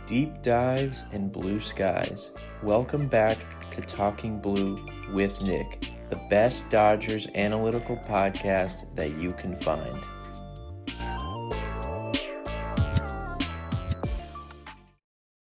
Deep dives and blue skies. Welcome back to Talking Blue with Nick, the best Dodgers analytical podcast that you can find.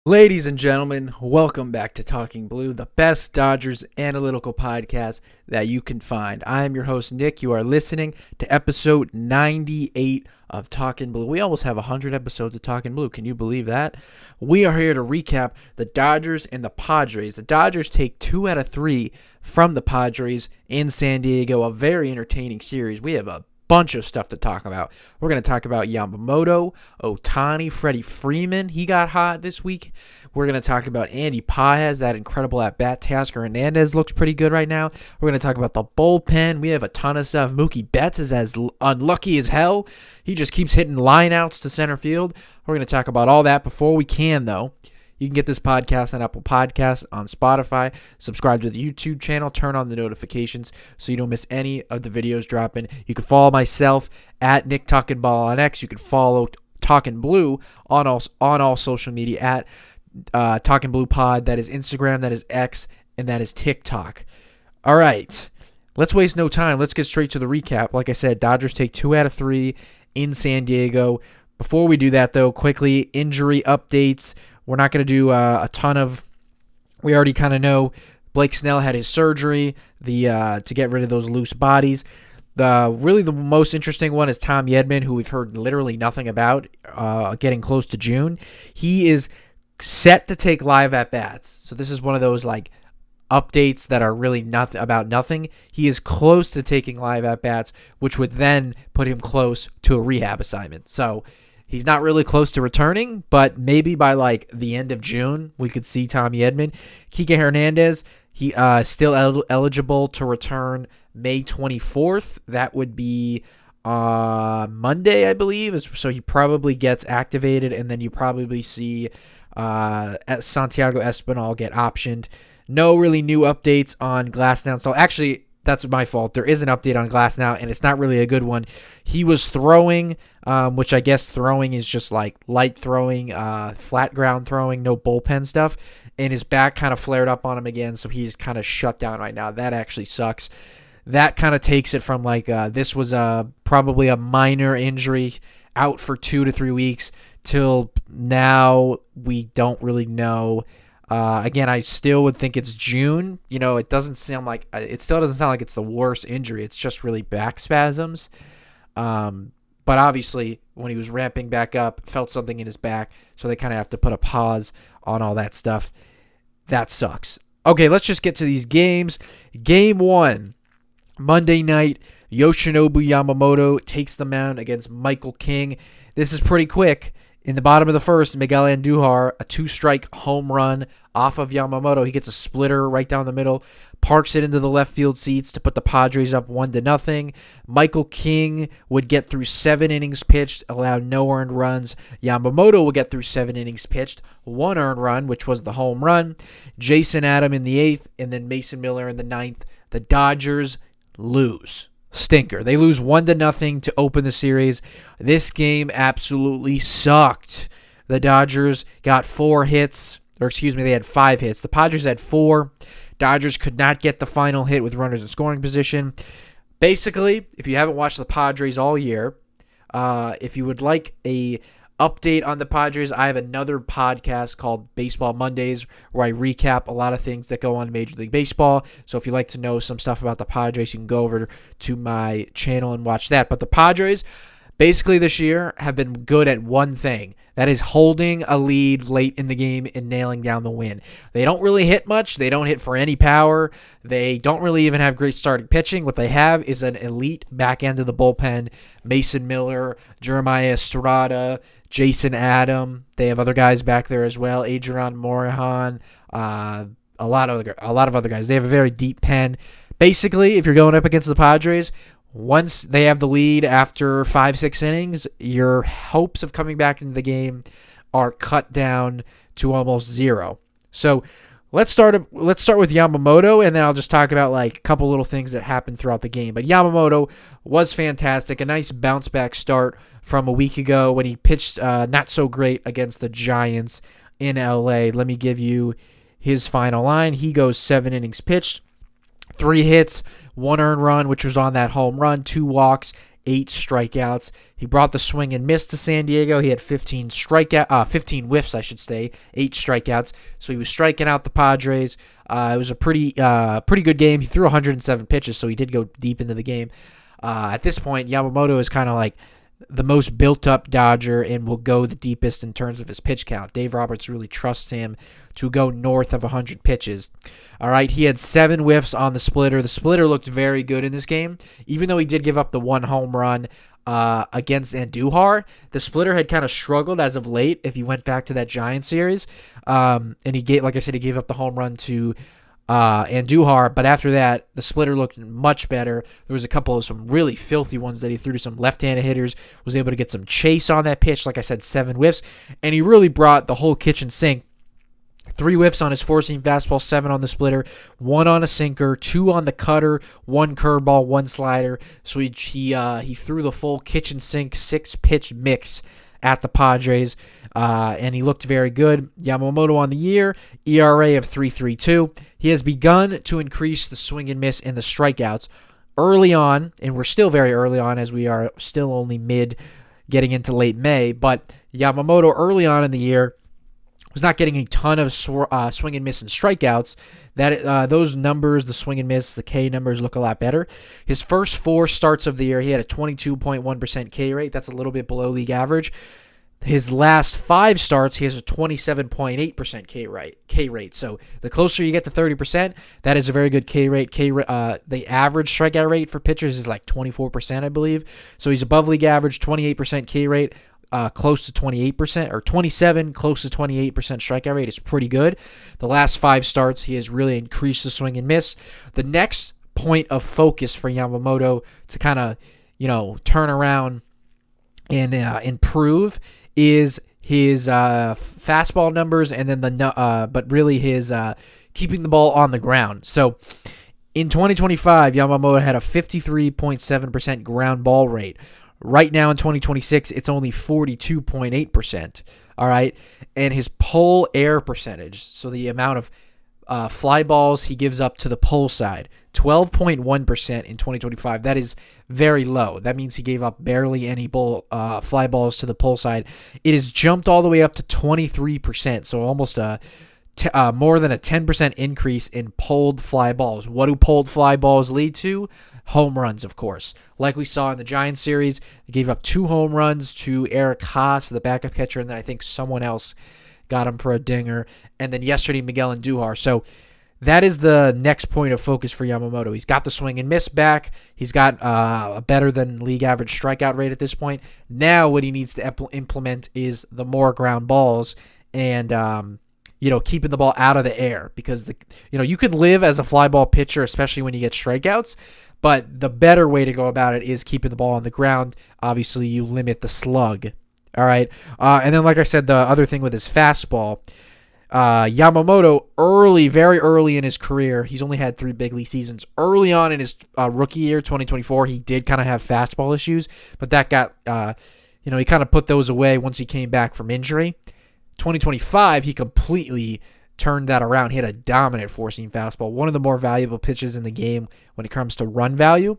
Ladies and gentlemen, welcome back to Talking Blue, the best Dodgers analytical podcast that you can find. I am your host, Nick. You are listening to episode 98 of Talking Blue. We almost have 100 episodes of Talking Blue. Can you believe that? We are here to recap the Dodgers and the Padres. The Dodgers take 2 out of 3 from the Padres in San Diego, a very entertaining series. We have a bunch of stuff to talk about. We're going to talk about Yamamoto, Ohtani, Freddie Freeman. He got hot this week. We're going to talk about Andy Paez, that incredible at-bat. Teoscar Hernandez looks pretty good right now. We're going to talk about the bullpen. We have a ton of stuff. Mookie Betts is as unlucky as hell. He just keeps hitting lineouts to center field. We're going to talk about all that. Before we can, though, you can get this podcast on Apple Podcasts, on Spotify. Subscribe to the YouTube channel. Turn on the notifications so you don't miss any of the videos dropping. You can follow myself at Nick Talkin' Ball on X. You can follow Talkin' Blue on all social media at Talkin' Blue Pod. That is Instagram, that is X, and that is TikTok. All right. Let's waste no time. Let's get straight to the recap. Like I said, Dodgers take 2 out of 3 in San Diego. Before we do that, though, quickly, injury updates. We're not going to do a ton of. We already kind of know Blake Snell had his surgery to get rid of those loose bodies. Really the most interesting one is Tom Yedman, who we've heard literally nothing about, getting close to June. He is set to take live at bats. So this is one of those like updates that are really nothing. He is close to taking live at bats, which would then put him close to a rehab assignment. So he's not really close to returning, but maybe by like the end of June, we could see Tom Yedman. Kike Hernandez, he still eligible to return May 24th. That would be Monday, I believe. So he probably gets activated, and then you probably see Santiago Espinal get optioned. No really new updates on Glasnow. So actually, that's my fault. There is an update on Glasnow, and it's not really a good one. He was throwing, which I guess throwing is just like light throwing, flat ground throwing, no bullpen stuff, and his back kind of flared up on him again, so he's kind of shut down right now. That actually sucks. That kind of takes it from like this was probably a minor injury, out for 2 to 3 weeks, till now we don't really know. Again, I still would think it's June. You know, it still doesn't sound like it's the worst injury. It's just really back spasms. But obviously, when he was ramping back up, felt something in his back, so they kind of have to put a pause on all that stuff. That sucks. Okay, let's just get to these games. Game 1, Monday night, Yoshinobu Yamamoto takes the mound against Michael King. This is pretty quick. In the bottom of the first, Miguel Andujar, a 2-strike home run off of Yamamoto. He gets a splitter right down the middle, parks it into the left field seats to put the Padres up 1-0. Michael King would get through 7 innings pitched, allow no earned runs. Yamamoto would get through 7 innings pitched, 1 earned run, which was the home run. Jason Adam in the 8th, and then Mason Miller in the 9th. The Dodgers lose. Stinker. They lose 1-0 to open the series. This game absolutely sucked. The Dodgers got 4 hits, they had 5 hits. The Padres had 4. Dodgers could not get the final hit with runners in scoring position. Basically, if you haven't watched the Padres all year, if you would like a update on the Padres, I have another podcast called Baseball Mondays where I recap a lot of things that go on in Major League Baseball. So if you'd like to know some stuff about the Padres, you can go over to my channel and watch that. But the Padres, basically this year, have been good at one thing. That is holding a lead late in the game and nailing down the win. They don't really hit much. They don't hit for any power. They don't really even have great starting pitching. What they have is an elite back end of the bullpen. Mason Miller, Jeremiah Estrada, Jason Adam. They have other guys back there as well. Adrian Morejon, a lot of other guys. They have a very deep pen. Basically, if you're going up against the Padres, once they have the lead after 5-6 innings, your hopes of coming back into the game are cut down to almost zero. So Let's start with Yamamoto, and then I'll just talk about like a couple little things that happened throughout the game. But Yamamoto was fantastic. A nice bounce back start from a week ago when he pitched not so great against the Giants in LA. Let me give you his final line. He goes 7 innings pitched, 3 hits, 1 earned run, which was on that home run, 2 walks, 8 strikeouts. He brought the swing and miss to San Diego. He had 15 whiffs, I should say, 8 strikeouts. So he was striking out the Padres. It was a pretty good game. He threw 107 pitches, so he did go deep into the game. At this point, Yamamoto is kind of like the most built-up Dodger and will go the deepest in terms of his pitch count. Dave Roberts really trusts him to go north of 100 pitches. All right, he had 7 whiffs on the splitter. The splitter looked very good in this game. Even though he did give up the 1 home run against Andujar, the splitter had kind of struggled as of late if you went back to that Giants series. And he gave up the home run to Andujar, but after that, the splitter looked much better. There was a couple of some really filthy ones that he threw to some left-handed hitters, was able to get some chase on that pitch, like I said, 7 whiffs, and he really brought the whole kitchen sink. 3 whiffs on his four-seam fastball, 7 on the splitter, 1 on a sinker, 2 on the cutter, 1 curveball, 1 slider. So he threw the full kitchen sink 6-pitch mix at the Padres, and he looked very good. Yamamoto on the year, ERA of 3.32. He has begun to increase the swing and miss and the strikeouts early on, and we're still very early on as we are still only getting into late May, but Yamamoto early on in the year was not getting a ton of swing and miss and strikeouts. Those numbers, the swing and miss, the K numbers look a lot better. His first 4 starts of the year, he had a 22.1% K rate. That's a little bit below league average. His last 5 starts, he has a 27.8% K rate. So the closer you get to 30%, that is a very good K rate. The average strikeout rate for pitchers is like 24%, I believe. So he's above league average, 28% K rate. Close to 28% or 27, close to 28% strikeout rate is pretty good. The last 5 starts, he has really increased the swing and miss. The next point of focus for Yamamoto to kind of, turn around and improve is his fastball numbers, and then but really his keeping the ball on the ground. So in 2025, Yamamoto had a 53.7% ground ball rate. Right now in 2026, it's only 42.8%. All right. And his pull air percentage, so the amount of fly balls he gives up to the pull side, 12.1% in 2025. That is very low. That means he gave up barely any fly balls to the pull side. It has jumped all the way up to 23%. So almost more than a 10% increase in pulled fly balls. What do pulled fly balls lead to? Home runs, of course. Like we saw in the Giants series, they gave up 2 home runs to Eric Haas, the backup catcher, and then I think someone else got him for a dinger. And then yesterday, Miguel Andujar. So that is the next point of focus for Yamamoto. He's got the swing and miss back. He's got a better than league average strikeout rate at this point. Now what he needs to implement is the more ground balls and keeping the ball out of the air, because you can live as a fly ball pitcher, especially when you get strikeouts. But the better way to go about it is keeping the ball on the ground. Obviously, you limit the slug. All right. And then, like I said, the other thing with his fastball, Yamamoto very early in his career, he's only had 3 big league seasons. Early on in his rookie year, 2024, he did kind of have fastball issues, but that got, he kind of put those away once he came back from injury. 2025, he completely turned that around. He had a dominant four-seam fastball, one of the more valuable pitches in the game when it comes to run value.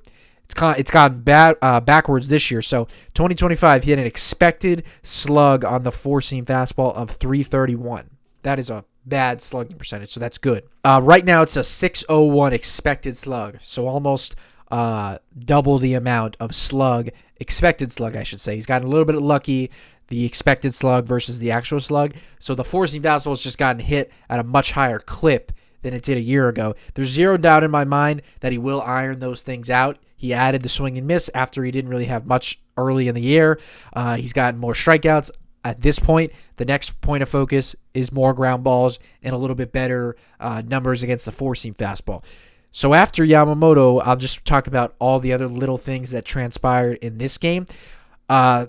It's gone backwards this year. So 2025, he had an expected slug on the four-seam fastball of 331. That is a bad slugging percentage, so that's good. Right now, it's a 601 expected slug, so almost double the amount of expected slug, I should say. He's gotten a little bit lucky, the expected slug versus the actual slug. So the four-seam fastball has just gotten hit at a much higher clip than it did a year ago. There's zero doubt in my mind that he will iron those things out. He added the swing and miss after he didn't really have much early in the year. He's gotten more strikeouts. At this point, the next point of focus is more ground balls and a little bit better numbers against the four-seam fastball. So after Yamamoto, I'll just talk about all the other little things that transpired in this game.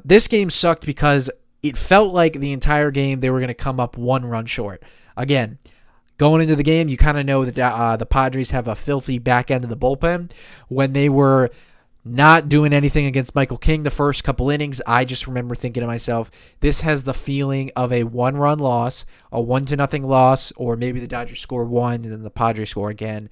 This game sucked because it felt like the entire game they were going to come up 1 run short. Again, going into the game, you kind of know that the Padres have a filthy back end of the bullpen. When they were not doing anything against Michael King the first couple innings, I just remember thinking to myself, this has the feeling of a one-run loss, a 1-0 loss, or maybe the Dodgers score one and then the Padres score again.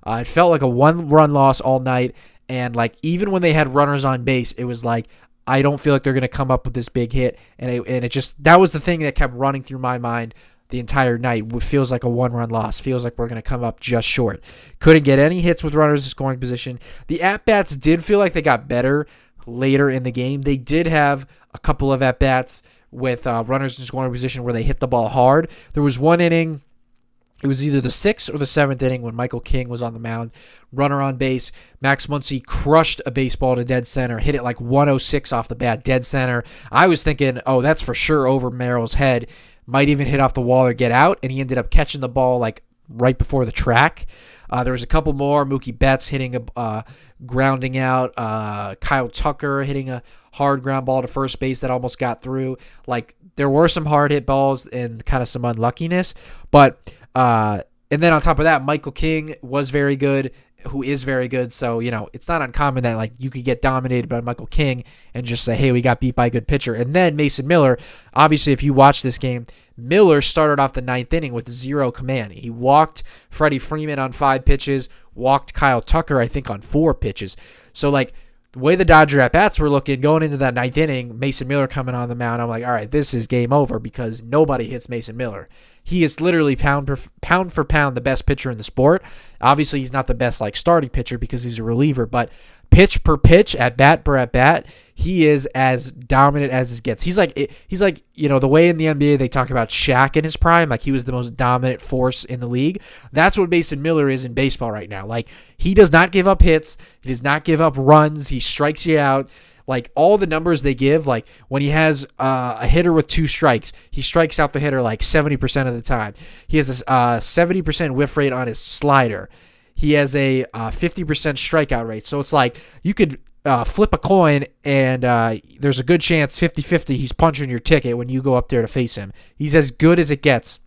It felt like a one-run loss all night, and like even when they had runners on base, it was like, I don't feel like they're going to come up with this big hit, and it just, that was the thing that kept running through my mind the entire night. It feels like a one-run loss. Feels like we're going to come up just short. Couldn't get any hits with runners in scoring position. The at-bats did feel like they got better later in the game. They did have a couple of at-bats with runners in scoring position where they hit the ball hard. There was one inning, it was either the 6th or the 7th inning when Michael King was on the mound. Runner on base. Max Muncy crushed a baseball to dead center, hit it like 106 off the bat, dead center. I was thinking, oh, that's for sure over Merrill's head. Might even hit off the wall or get out, and he ended up catching the ball like right before the track. There was a couple more. Mookie Betts hitting a grounding out. Kyle Tucker hitting a hard ground ball to first base that almost got through. Like, there were some hard hit balls and kind of some unluckiness. But and then on top of that, Michael King was very good, who is very good. So, you know, it's not uncommon that like you could get dominated by Michael King and just say, hey, we got beat by a good pitcher. And then Mason Miller, obviously, if you watch this game, Miller started off the 9th inning with 0 command. He walked Freddie Freeman on 5 pitches, walked Kyle Tucker, I think, on 4 pitches. So, like, the way the Dodger at-bats were looking going into that 9th inning, Mason Miller coming on the mound, I'm like, all right, this is game over because nobody hits Mason Miller. He is literally pound for pound the best pitcher in the sport. Obviously, he's not the best like starting pitcher because he's a reliever, but pitch per pitch, at bat per at bat, he is as dominant as it gets. He's like, you know, the way in the NBA they talk about Shaq in his prime, like he was the most dominant force in the league. That's what Mason Miller is in baseball right now. Like, he does not give up hits. He does not give up runs. He strikes you out. Like, all the numbers they give, like when he has a hitter with 2 strikes, he strikes out the hitter like 70% of the time. He has a 70% whiff rate on his slider. He has a 50% strikeout rate. So it's like you could flip a coin and there's a good chance 50-50 he's punching your ticket when you go up there to face him. He's as good as it gets.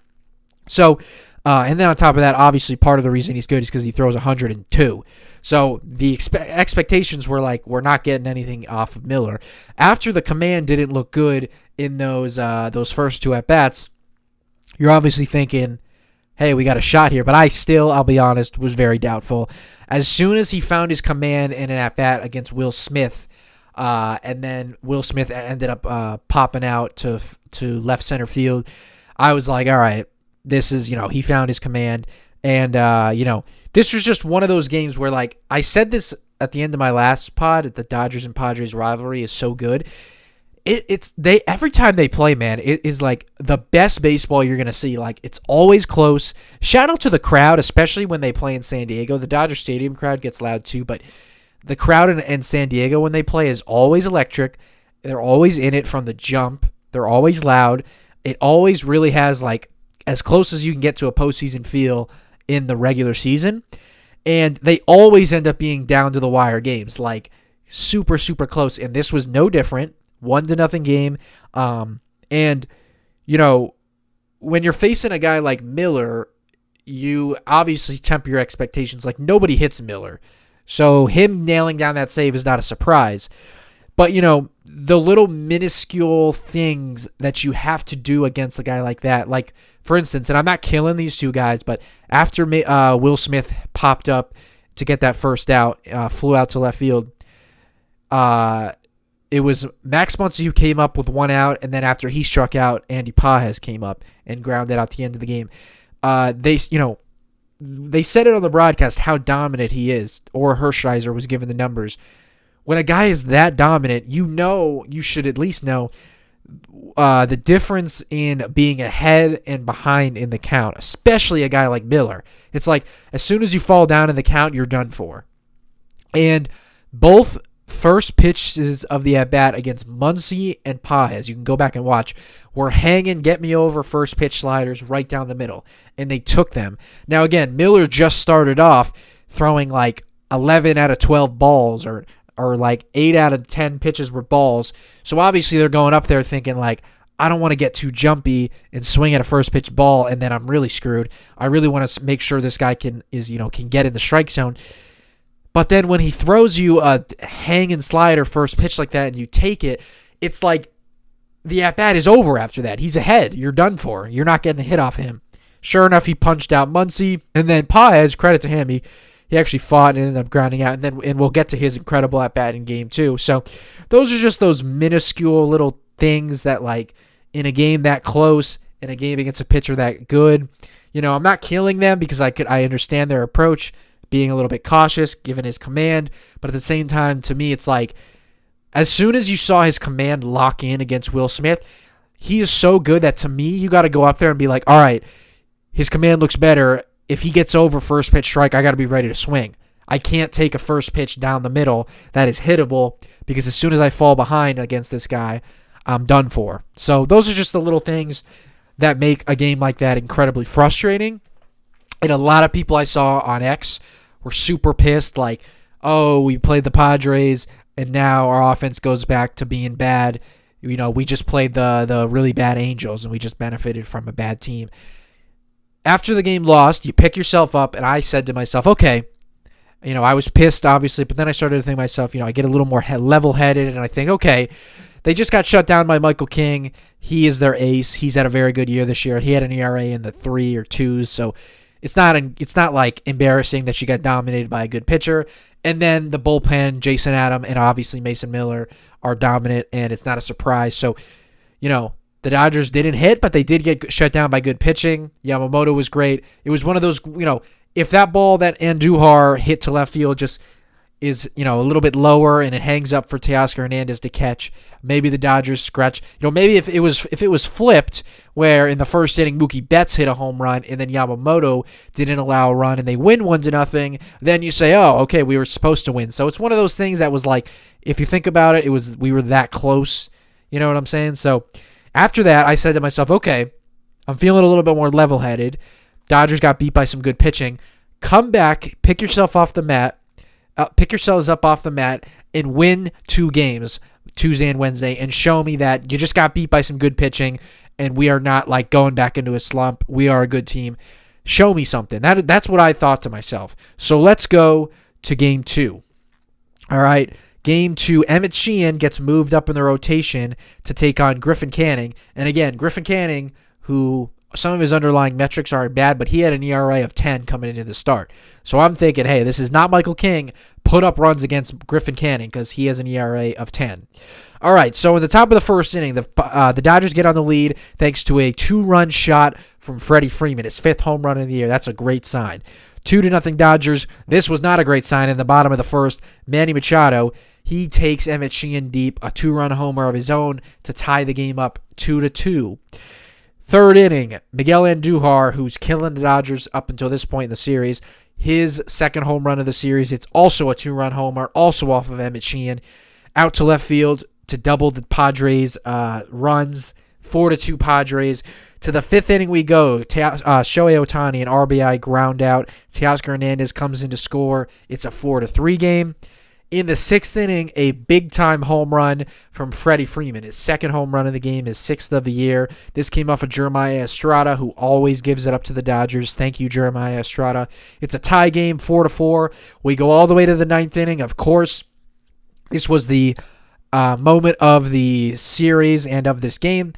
So, and then on top of that, obviously part of the reason he's good is because he throws 102. So the expectations were like, we're not getting anything off of Miller. After the command didn't look good in those first 2 at-bats, you're obviously thinking, hey, we got a shot here. But I'll be honest, was very doubtful. As soon as he found his command in an at-bat against Will Smith, and then Will Smith ended up popping out to left center field, I was like, all right, this is, you know, he found his command. And, you know, this was just one of those games where, like, I said this at the end of my last pod, the Dodgers and Padres rivalry is so good. Every time they play, man, it is like the best baseball you're gonna see. Like, it's always close. Shout out to the crowd, especially when they play in San Diego. The Dodger Stadium crowd gets loud too, but the crowd in San Diego when they play is always electric. They're always in it from the jump. They're always loud. It always really has like as close as you can get to a postseason feel in the regular season, and they always end up being down to the wire games, like super, super close. And this was no different. 1-0 game. And, you know, when you're facing a guy like Miller, you obviously temper your expectations. Like, nobody hits Miller. So him nailing down that save is not a surprise. But, you know, the little minuscule things that you have to do against a guy like that, like, for instance, and I'm not killing these 2 guys, but after Will Smith popped up to get that first out, flew out to left field, it was Max Muncy who came up with 1 out, and then after he struck out, Andy Pages came up and grounded out the end of the game. They said it on the broadcast how dominant he is, or Hershiser was given the numbers. When a guy is that dominant, you should at least know the difference in being ahead and behind in the count, especially a guy like Miller. It's like as soon as you fall down in the count, you're done for. And both first pitches of the at-bat against Muncy and Pages, you can go back and watch, were hanging get me over first pitch sliders right down the middle, and they took them. Now again, Miller just started off throwing like 11 out of 12 balls or like 8 out of 10 pitches were balls. So obviously they're going up there thinking like, I don't want to get too jumpy and swing at a first pitch ball and then I'm really screwed. I really want to make sure this guy can get in the strike zone. But then when he throws you a hang and slider first pitch like that and you take it, it's like the at-bat is over after that. He's ahead. You're done for. You're not getting a hit off him. Sure enough, he punched out Muncy. And then Páez, credit to him, he actually fought and ended up grounding out. And we'll get to his incredible at-bat in game 2. So those are just those minuscule little things that, like, in a game that close, in a game against a pitcher that good, I'm not killing them because I understand their approach, being a little bit cautious given his command. But at the same time, to me, it's like, as soon as you saw his command lock in against Will Smith, he is so good that to me, you got to go up there and be like, all right, his command looks better. If he gets over first pitch strike, I got to be ready to swing. I can't take a first pitch down the middle that is hittable because as soon as I fall behind against this guy, I'm done for. So those are just the little things that make a game like that incredibly frustrating. And a lot of people I saw on X were super pissed, like, oh, we played the Padres and now our offense goes back to being bad. We just played the really bad Angels and we just benefited from a bad team. After the game lost, you pick yourself up, and I said to myself, okay, I was pissed, obviously, but then I started to think to myself, I get a little more level-headed, and I think, okay, they just got shut down by Michael King. He is their ace. He's had a very good year this year. He had an ERA in the 3 or 2s, so it's not like embarrassing that she got dominated by a good pitcher. And then the bullpen, Jason Adam and obviously Mason Miller are dominant, and it's not a surprise. So, the Dodgers didn't hit, but they did get shut down by good pitching. Yamamoto was great. It was one of those, if that ball that Andujar hit to left field just is, a little bit lower and it hangs up for Teoscar Hernandez to catch, maybe the Dodgers scratch. Maybe if it was flipped, where in the first inning Mookie Betts hit a home run and then Yamamoto didn't allow a run and they win 1-0, then you say, oh, okay, we were supposed to win. So it's one of those things that was like, if you think about it, we were that close. You know what I'm saying? So after that, I said to myself, okay, I'm feeling a little bit more level-headed. Dodgers got beat by some good pitching. Come back, pick yourselves up off the mat, and win 2 games, Tuesday and Wednesday, and show me that you just got beat by some good pitching, and we are not like going back into a slump. We are a good team. Show me something. That's what I thought to myself. So let's go to game 2. All right. Game 2, Emmett Sheehan gets moved up in the rotation to take on Griffin Canning. And again, Griffin Canning, who some of his underlying metrics aren't bad, but he had an ERA of 10 coming into the start. So I'm thinking, hey, this is not Michael King. Put up runs against Griffin Canning because he has an ERA of 10. All right, so in the top of the first inning, the Dodgers get on the lead thanks to a 2-run shot from Freddie Freeman, his 5th home run of the year. That's a great sign. 2-0 Dodgers. This was not a great sign in the bottom of the first. Manny Machado, he takes Emmett Sheehan deep, a 2-run homer of his own to tie the game up 2-2. Third inning, Miguel Andujar, who's killing the Dodgers up until this point in the series, his 2nd home run of the series. It's also a 2-run homer, also off of Emmett Sheehan, out to left field to double the Padres' runs, 4-2 Padres. To the 5th inning we go. Shohei Ohtani, an RBI ground out. Teoscar Hernandez comes in to score. It's a 4-3 game. In the 6th inning, a big-time home run from Freddie Freeman. His 2nd home run of the game, his 6th of the year. This came off of Jeremiah Estrada, who always gives it up to the Dodgers. Thank you, Jeremiah Estrada. It's a tie game, 4-4. We go all the way to the 9th inning. Of course, this was the moment of the series and of this game.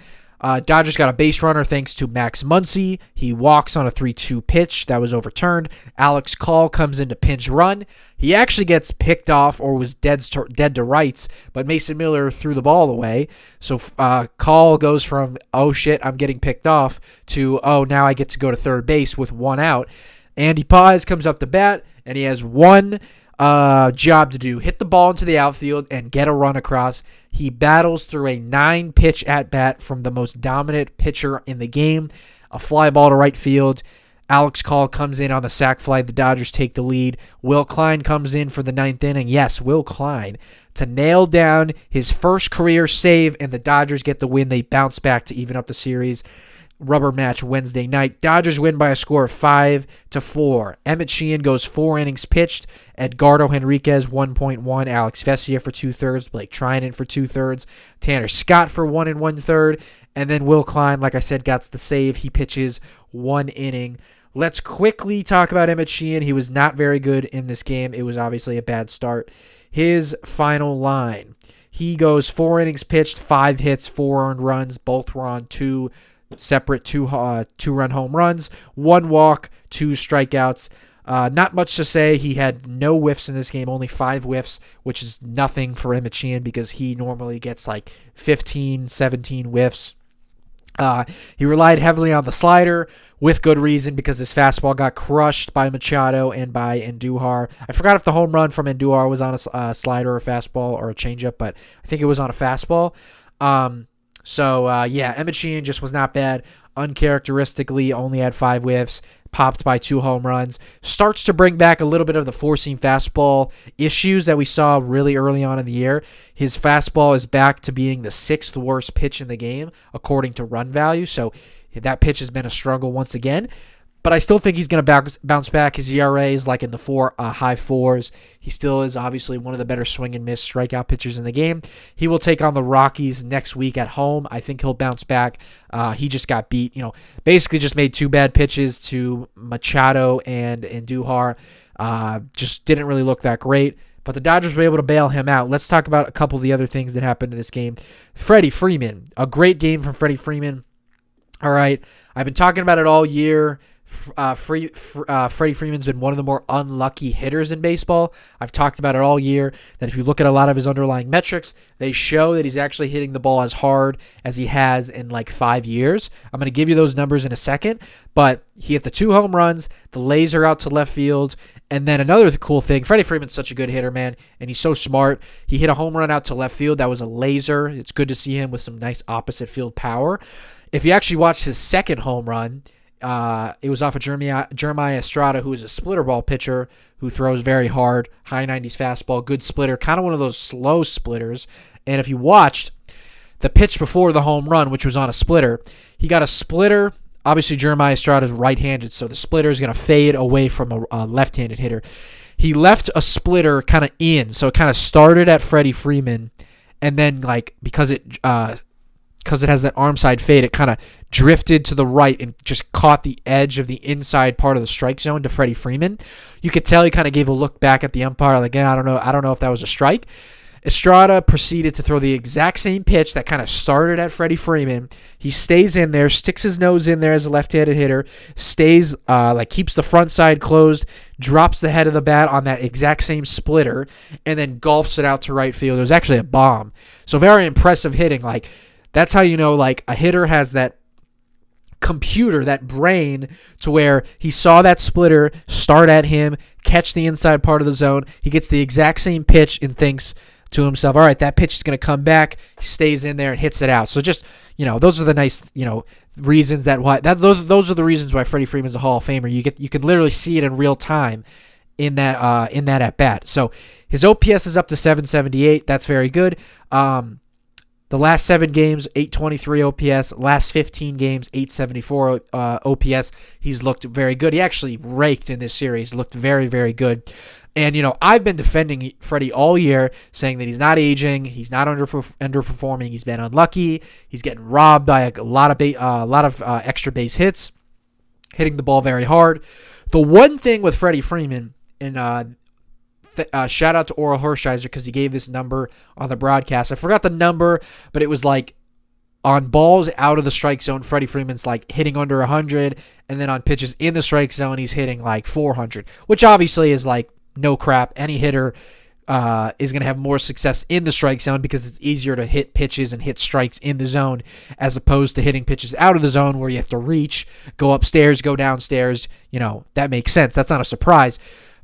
Dodgers got a base runner thanks to Max Muncy. He walks on a 3-2 pitch that was overturned. Alex Call comes in to pinch run. He actually gets picked off or was dead to rights, but Mason Miller threw the ball away. So Call goes from, oh shit, I'm getting picked off, to, oh, now I get to go to third base with 1 out. Andy Páez comes up to bat, and he has one job to do: hit the ball into the outfield and get a run across. He battles through a 9-pitch at-bat from the most dominant pitcher in the game, a fly ball to right field. Alex Call comes in on the sac fly. The Dodgers take the lead. Will Klein comes in for the 9th inning. Yes, Will Klein, to nail down his first career save, and the Dodgers get the win. They bounce back to even up the series. rubber match Wednesday night. Dodgers win by a score of 5-4. Emmett Sheehan goes 4 innings pitched. Edgardo Henriquez 1.1. Alex Vesia for 2/3. Blake Trinan for 2/3. Tanner Scott for 1 1/3. And then Will Klein, like I said, got the save. He pitches 1 inning. Let's quickly talk about Emmett Sheehan. He was not very good in this game. It was obviously a bad start. His final line. He goes 4 innings pitched, 5 hits, 4 earned runs. Both were on 2 separate two-run home runs, 1 walk, 2 strikeouts. Not much to say. He had no whiffs in this game, only 5 whiffs, which is nothing for Emmett Sheehan because he normally gets like 15, 17 whiffs. He relied heavily on the slider with good reason because his fastball got crushed by Machado and by Andujar. I forgot if the home run from Andujar was on a slider or a fastball or a changeup, but I think it was on a fastball. Emmett Sheehan just was not bad. Uncharacteristically, only had 5 whiffs, popped by 2 home runs. Starts to bring back a little bit of the four-seam fastball issues that we saw really early on in the year. His fastball is back to being the 6th worst pitch in the game, according to run value. So that pitch has been a struggle once again. But I still think he's going to bounce back. His ERA is like in the high 4s. He still is obviously one of the better swing and miss strikeout pitchers in the game. He will take on the Rockies next week at home. I think he'll bounce back. He just got beat. Basically just made 2 bad pitches to Machado and Andujar. Just didn't really look that great. But the Dodgers were able to bail him out. Let's talk about a couple of the other things that happened in this game. Freddie Freeman. A great game from Freddie Freeman. All right. I've been talking about it all year. Freddie Freeman's been one of the more unlucky hitters in baseball. I've talked about it all year, that if you look at a lot of his underlying metrics, they show that he's actually hitting the ball as hard as he has in like 5 years. I'm going to give you those numbers in a second, but he hit the 2 home runs, the laser out to left field, and then another cool thing, Freddie Freeman's such a good hitter, man, and he's so smart. He hit a home run out to left field. That was a laser. It's good to see him with some nice opposite field power. If you actually watch his second home run, it was off of Jeremiah Estrada, who is a splitter ball pitcher who throws very hard, high 90s fastball, good splitter, kind of one of those slow splitters. And if you watched the pitch before the home run, which was on a splitter, he got a splitter. Obviously, Jeremiah Estrada is right-handed, so the splitter is going to fade away from a left-handed hitter. He left a splitter kind of in, so it kind of started at Freddie Freeman, and then because it has that arm side fade, it kind of drifted to the right and just caught the edge of the inside part of the strike zone to Freddie Freeman. You could tell he kind of gave a look back at the umpire, like, I don't know if that was a strike. Estrada proceeded to throw the exact same pitch that kind of started at Freddie Freeman. He stays in there, sticks his nose in there as a left-handed hitter, stays, keeps the front side closed, drops the head of the bat on that exact same splitter, and then golfs it out to right field. It was actually a bomb. So very impressive hitting. That's how you know, a hitter has that computer, that brain, to where he saw that splitter start at him, catch the inside part of the zone. He gets the exact same pitch and thinks to himself, all right, that pitch is going to come back. He stays in there and hits it out. So just, those are the nice, reasons those are the reasons why Freddie Freeman's a Hall of Famer. You can literally see it in real time in that at bat. So his OPS is up to 778. That's very good. The last 7 games, 823 OPS. Last 15 games, 874 OPS. He's looked very good. He actually raked in this series. Looked very, very good. And, I've been defending Freddie all year, saying that he's not aging. He's not underperforming. He's been unlucky. He's getting robbed by a lot of extra base hits, hitting the ball very hard. The one thing with Freddie Freeman, and shout out to Oral Hershiser because he gave this number on the broadcast. I forgot the number, but it was on balls out of the strike zone, Freddie Freeman's hitting under 100, and then on pitches in the strike zone, he's hitting 400, which obviously is no crap. Any hitter is going to have more success in the strike zone because it's easier to hit pitches and hit strikes in the zone as opposed to hitting pitches out of the zone where you have to reach, go upstairs, go downstairs. That makes sense. That's not a surprise.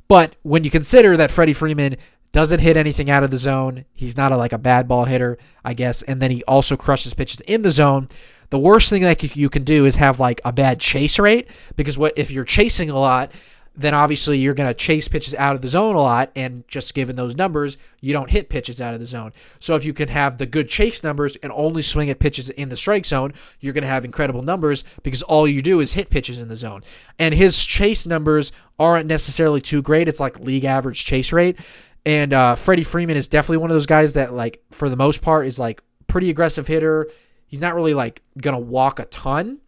But when you consider that Freddie Freeman doesn't hit anything out of the zone, he's not a bad ball hitter, I guess, and then he also crushes pitches in the zone, the worst thing that you can do is have a bad chase rate, because if you're chasing a lot, then obviously you're going to chase pitches out of the zone a lot, and just given those numbers, you don't hit pitches out of the zone. So if you can have the good chase numbers and only swing at pitches in the strike zone, you're going to have incredible numbers because all you do is hit pitches in the zone. And his chase numbers aren't necessarily too great. It's like league average chase rate. And Freddie Freeman is definitely one of those guys that, like, for the most part, is like pretty aggressive hitter. He's not really like going to walk a ton.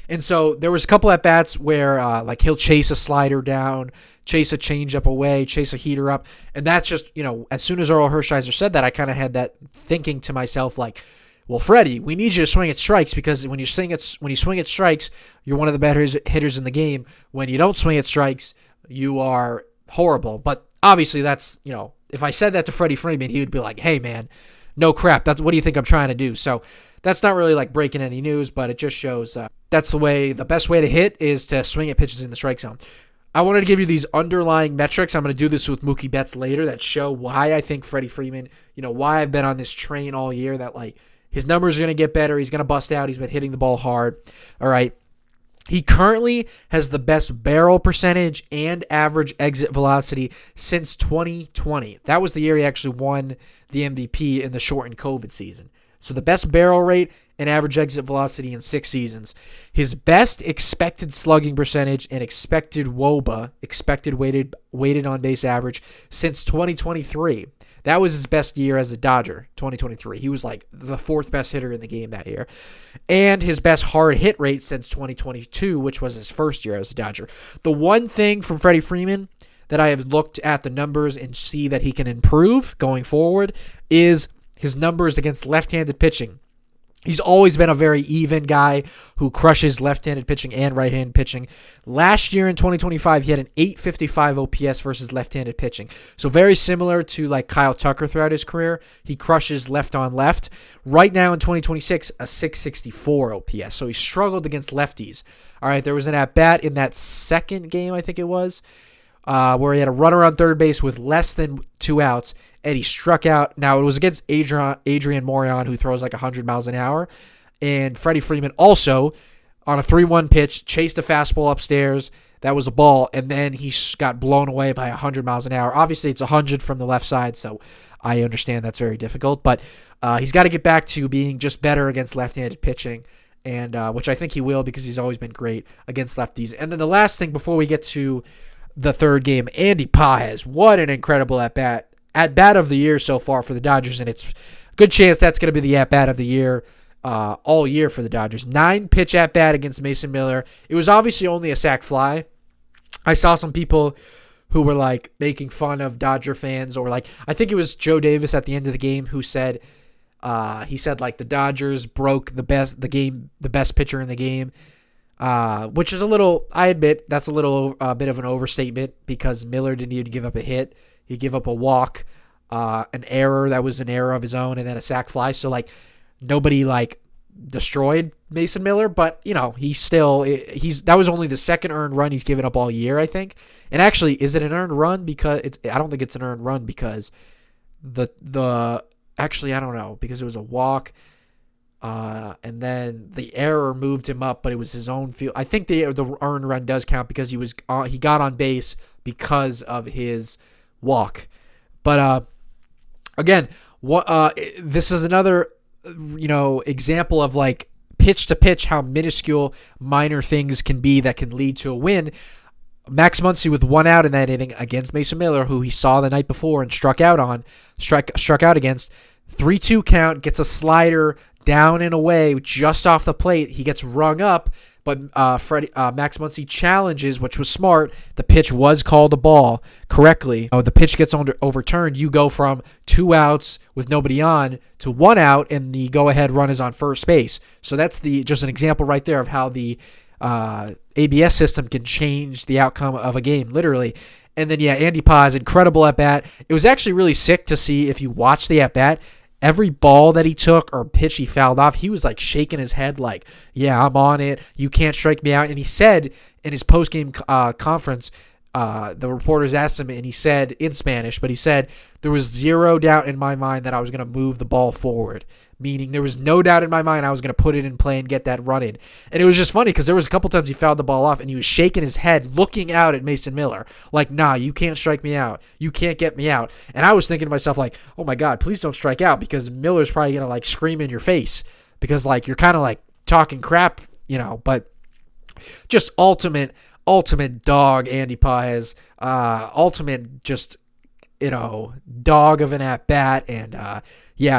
And so there was a couple at bats where like he'll chase a slider down, chase a changeup away, chase a heater up. And that's just, as soon as Earl Hershiser said that, I kind of had that thinking to myself, like, well, Freddie, we need you to swing at strikes, because when you swing at strikes, you're one of the better hitters in the game. When you don't swing at strikes, you are horrible. But obviously that's, if I said that to Freddie Freeman, he would be like, hey man, no crap. What do you think I'm trying to do? So that's not really like breaking any news, but it just shows that's the best way to hit is to swing at pitches in the strike zone. I wanted to give you these underlying metrics. I'm going to do this with Mookie bets later that show why I think Freddie Freeman, why I've been on this train all year that, like, his numbers are going to get better. He's going to bust out. He's been hitting the ball hard. All right. He currently has the best barrel percentage and average exit velocity since 2020. That was the year he actually won the MVP in the shortened COVID season. So the best barrel rate and average exit velocity in 6 seasons. His best expected slugging percentage and expected WOBA, expected weighted on base average, since 2023. That was his best year as a Dodger, 2023. He was like the 4th best hitter in the game that year. And his best hard hit rate since 2022, which was his first year as a Dodger. The one thing from Freddie Freeman that I have looked at the numbers and see that he can improve going forward is his numbers against left-handed pitching. He's always been a very even guy who crushes left-handed pitching and right-handed pitching. Last year in 2025, he had an 855 OPS versus left-handed pitching. So very similar to like Kyle Tucker throughout his career. He crushes left on left. Right now in 2026, a 664 OPS. So he struggled against lefties. All right, there was an at-bat in that second game, I think it was, where he had a runner on third base with less than 2 outs, and he struck out. Now, it was against Adrian Morejon, who throws like 100 miles an hour, and Freddie Freeman also, on a 3-1 pitch, chased a fastball upstairs. That was a ball, and then he got blown away by 100 miles an hour. Obviously, it's 100 from the left side, so I understand that's very difficult, but he's got to get back to being just better against left-handed pitching, and which I think he will, because he's always been great against lefties. And then the last thing before we get to the third game, Andy Paez. What an incredible at-bat of the year so far for the Dodgers, and it's a good chance that's going to be the at-bat of the year all year for the Dodgers. 9-pitch at-bat against Mason Miller. It was obviously only a sac fly. I saw some people who were like making fun of Dodger fans, or like, I think it was Joe Davis at the end of the game who said, he said like the Dodgers broke the best pitcher in the game. Which is a little, I admit, that's a little bit of an overstatement, because Miller didn't even give up a hit. He gave up a walk, an error that was an error of his own, and then a sac fly. So, like, nobody, like, destroyed Mason Miller, but, that was only the second earned run he's given up all year, I think. And actually, is it an earned run? Because I don't think it's an earned run, because actually, I don't know, because it was a walk. And then the error moved him up, but it was his own field. I think the earned run does count, because he got on base because of his walk. But again, this is another example of like pitch to pitch how minuscule minor things can be that can lead to a win. Max Muncy with 1 out in that inning against Mason Miller, who he saw the night before and struck out against. 3-2 count, gets a slider down and away just off the plate. He gets rung up, but Max Muncy challenges, which was smart. The pitch was called a ball correctly. The pitch gets overturned. You go from 2 outs with nobody on to 1 out, and the go-ahead run is on first base. So that's just an example right there of how the ABS system can change the outcome of a game, literally. And then, Andy Paez, incredible at-bat. It was actually really sick to see, if you watch the at-bat, every ball that he took or pitch he fouled off, he was like shaking his head like, yeah, I'm on it. You can't strike me out. And he said in his post-game conference the reporters asked him, and he said in Spanish, but he said, there was zero doubt in my mind that I was going to move the ball forward, meaning there was no doubt in my mind I was going to put it in play and get that run in. And it was just funny because there was a couple times he fouled the ball off, and he was shaking his head, looking out at Mason Miller, like, nah, you can't strike me out. You can't get me out. And I was thinking to myself, like, oh my God, please don't strike out, because Miller's probably going to, like, scream in your face because, like, you're kind of, like, talking crap, but just ultimate dog, Andy Paez, ultimate just, dog of an at-bat, and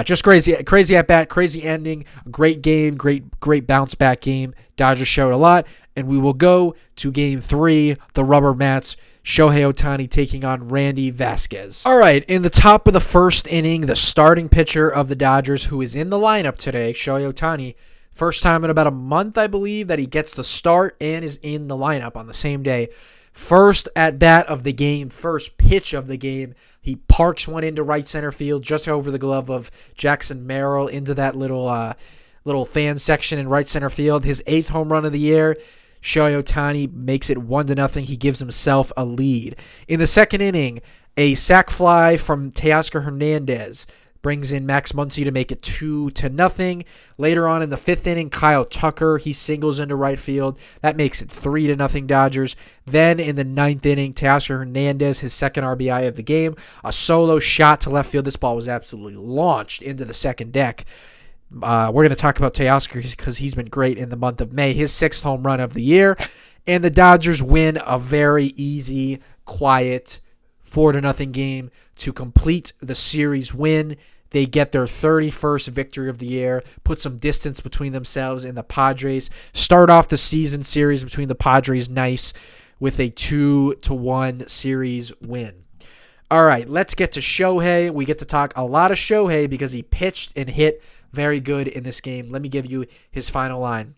just crazy at-bat, crazy ending, great game, great bounce-back game. Dodgers showed a lot, and we will go to Game 3, the rubber mats, Shohei Ohtani taking on Randy Vasquez. All right, in the top of the first inning, the starting pitcher of the Dodgers, who is in the lineup today, Shohei Ohtani, first time in about a month, I believe, that he gets the start and is in the lineup on the same day. First at bat of the game, first pitch of the game, he parks one into right center field just over the glove of Jackson Merrill into that little fan section in right center field. His 8th home run of the year. Shohei Ohtani makes it 1-0. He gives himself a lead. In the second inning, a sac fly from Teoscar Hernandez brings in Max Muncy to make it 2-0. Later on in the 5th inning, Kyle Tucker, he singles into right field. That makes it 3-0 Dodgers. Then in the 9th inning, Teoscar Hernandez, his second RBI of the game, a solo shot to left field. This ball was absolutely launched into the second deck. We're going to talk about Teoscar because he's been great in the month of May. His 6th home run of the year. And the Dodgers win a very easy, quiet 4-0 game to complete the series win. They get their 31st victory of the year, put some distance between themselves and the Padres. Start off the season series between the Padres nice with a 2-1 series win. All right, let's get to Shohei. We get to talk a lot of Shohei because he pitched and hit very good in this game. Let me give you his final line.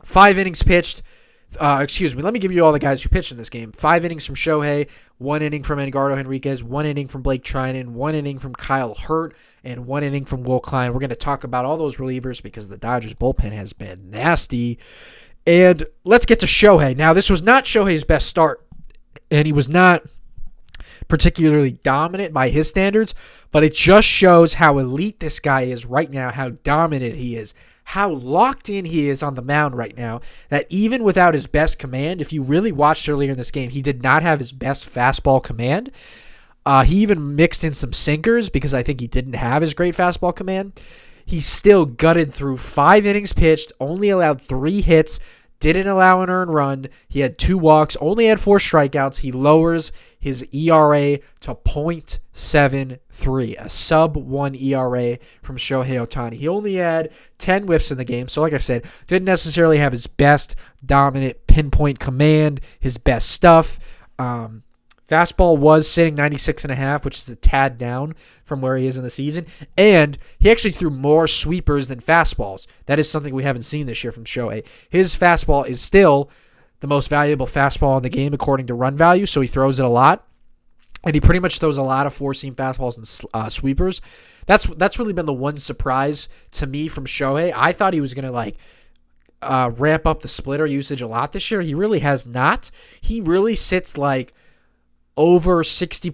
5 innings pitched. Let me give you all the guys who pitched in this game. 5 innings from Shohei, 1 inning from Edgardo Henriquez, 1 inning from Blake Trinan, 1 inning from Kyle Hurt, and 1 inning from Will Klein. We're going to talk about all those relievers because the Dodgers bullpen has been nasty. And let's get to Shohei. Now, this was not Shohei's best start, and he was not particularly dominant by his standards, but it just shows how elite this guy is right now, how dominant he is, how locked in he is on the mound right now, that even without his best command, if you really watched earlier in this game, he did not have his best fastball command. He even mixed in some sinkers because I think he didn't have his great fastball command. He still gutted through 5 innings pitched, only allowed 3 hits, didn't allow an earned run. He had 2 walks, only had 4 strikeouts. He lowers his ERA to .73, a sub-1 ERA from Shohei Ohtani. He only had 10 whiffs in the game, so like I said, didn't necessarily have his best dominant pinpoint command, his best stuff. Fastball was sitting 96.5, which is a tad down from where he is in the season. And he actually threw more sweepers than fastballs. That is something we haven't seen this year from Shohei. His fastball is still the most valuable fastball in the game according to run value, so he throws it a lot. And he pretty much throws a lot of 4-seam fastballs and sweepers. That's really been the one surprise to me from Shohei. I thought he was going to ramp up the splitter usage a lot this year. He really has not. He really sits like over 60%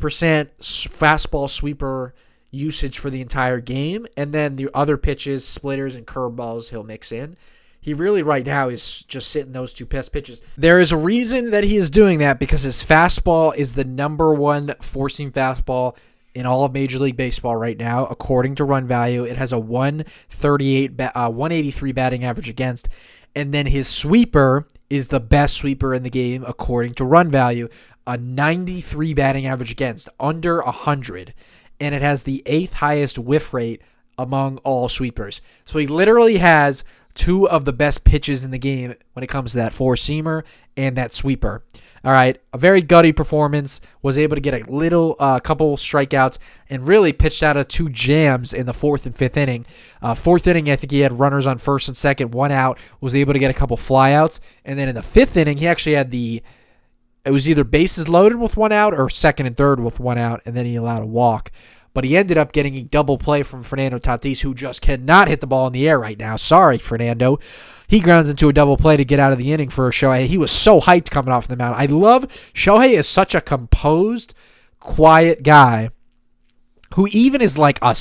fastball sweeper usage for the entire game. And then the other pitches, splitters and curveballs, he'll mix in. He really right now is just sitting those 2 best pitches. There is a reason that he is doing that because his fastball is the number 1 4-seam fastball in all of Major League Baseball right now, according to run value. It has a 183 batting average against. And then his sweeper is the best sweeper in the game, according to run value, a 93 batting average against, under 100. And it has the 8th highest whiff rate among all sweepers. So he literally has 2 of the best pitches in the game when it comes to that 4-seamer and that sweeper. All right, a very gutty performance, was able to get a couple strikeouts, and really pitched out of 2 jams in the 4th and 5th inning. 4th inning, I think he had runners on 1st and 2nd, 1 out, was able to get a couple flyouts. And then in the 5th inning, he actually had it was either bases loaded with 1 out or 2nd and 3rd with 1 out, and then he allowed a walk. but he ended up getting a double play from Fernando Tatis, who just cannot hit the ball in the air right now. Sorry, Fernando. He grounds into a double play to get out of the inning for Shohei. He was so hyped coming off the mound. I love Shohei is such a composed, quiet guy who even is like a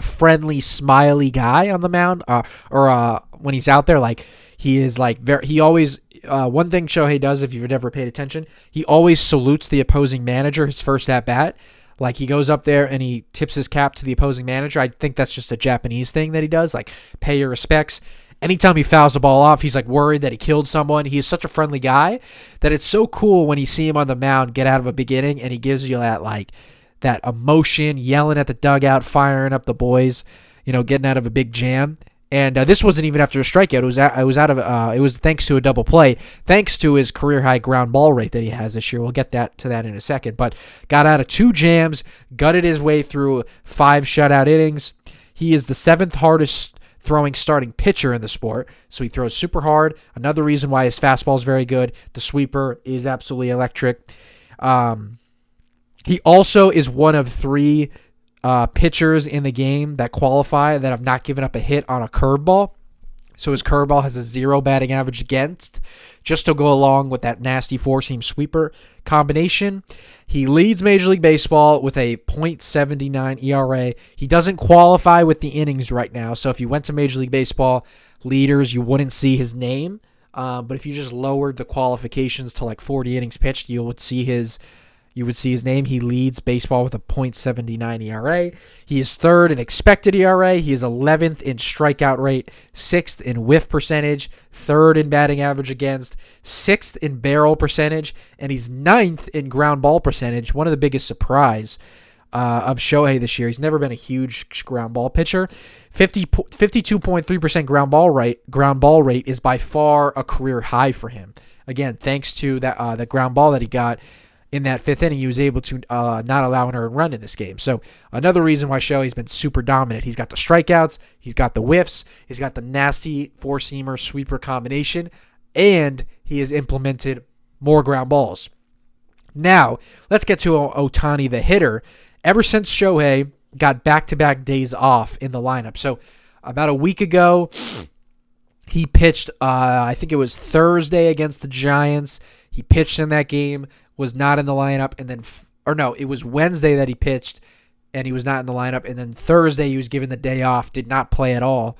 friendly, smiley guy on the mound, or when he's out there, like he is like he always. One thing Shohei does, if you've never paid attention, he always salutes the opposing manager his first at bat. Like he goes up there and he tips his cap to the opposing manager. I think that's just a Japanese thing that he does, like pay your respects. Anytime he fouls the ball off, he's like worried that he killed someone. He is such a friendly guy that it's so cool when you see him on the mound get out of a big inning and he gives you that emotion, yelling at the dugout, firing up the boys, getting out of a big jam. And this wasn't even after a strikeout. It was thanks to a double play, thanks to his career high ground ball rate that he has this year. We'll get to that in a second. But got out of 2 jams, gutted his way through 5 shutout innings. He is the 7th hardest throwing starting pitcher in the sport, so he throws super hard. Another reason why his fastball is very good. The sweeper is absolutely electric. He also is one of 3 pitchers in the game that qualify that have not given up a hit on a curveball. So his curveball has a 0 batting average against, just to go along with that nasty 4-seam sweeper combination. He leads Major League Baseball with a .79 ERA. He doesn't qualify with the innings right now. So if you went to Major League Baseball leaders, you wouldn't see his name. But if you just lowered the qualifications to like 40 innings pitched, you would see his name. He leads baseball with a .79 ERA. He is 3rd in expected ERA. He is 11th in strikeout rate, 6th in whiff percentage, 3rd in batting average against, 6th in barrel percentage, and he's 9th in ground ball percentage. One of the biggest surprise of Shohei this year. He's never been a huge ground ball pitcher. 52.3% ground ball rate is by far a career high for him. Again, thanks to that the ground ball that he got in that 5th inning, he was able to not allow an earned run in this game. So another reason why Shohei's been super dominant. He's got the strikeouts, he's got the whiffs, he's got the nasty 4-seamer sweeper combination, and he has implemented more ground balls. Now, let's get to Ohtani, the hitter. Ever since Shohei got back-to-back days off in the lineup. So about a week ago, he pitched, I think it was Thursday against the Giants. He pitched in that game, was not in the lineup, and then, it was Wednesday that he pitched, and he was not in the lineup, and then Thursday he was given the day off, did not play at all.